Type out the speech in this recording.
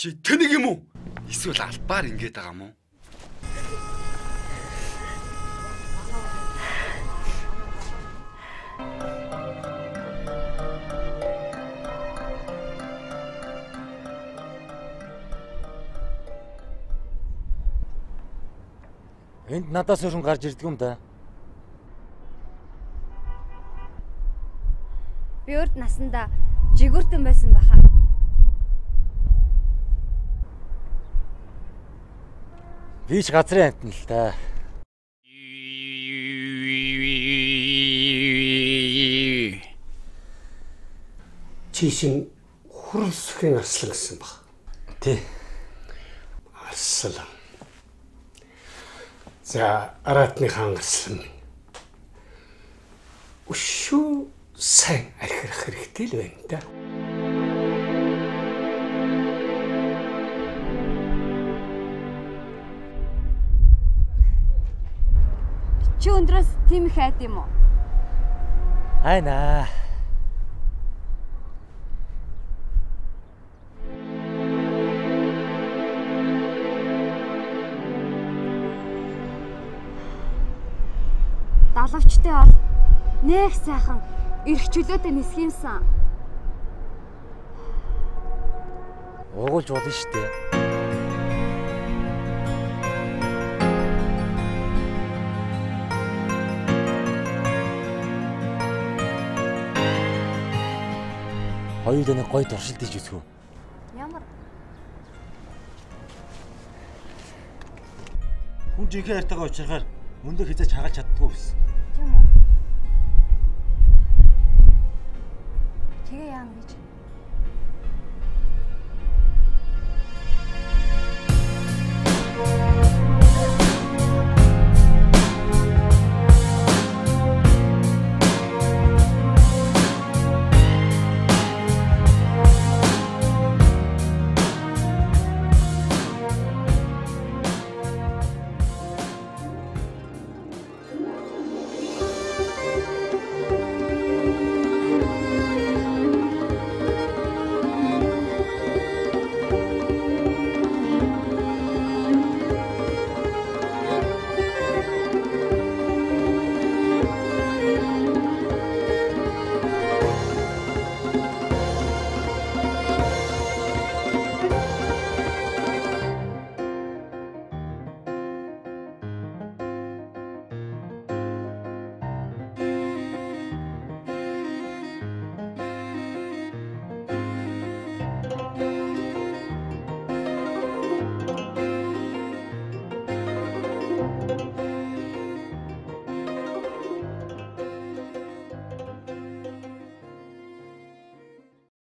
Чи тэнэг юм уу? Эсвэл албаар ингэж байгаа юм уу? Энд надаас өрн гарч ирдэг юм да. Би урд насандаа жигүүртэн байсан байхаа. Би ч газрын амтан л да. Чишин хурсхийн арслан гэсэн баг. Тий. Арслан. За аратны хаан арслан. Өшөө сайн архирах хэрэгтэй л байна да. Чи өндрөөс тийм их айд юм уу? Хайнаа. Далавчтай бол нэх сайхан эрх чөлөөтэй нисэх юмсан. Уугуулж болно штэ. Хоёулаа нэг гоё туршилт хийж үзэх үү? Ямар? Хүн жинхэнэ хайртайгаа уулзахаар мөндөг хязгаарч хагалж чаддгүй байсан. Тийм үү? Тэгээ яана гэж.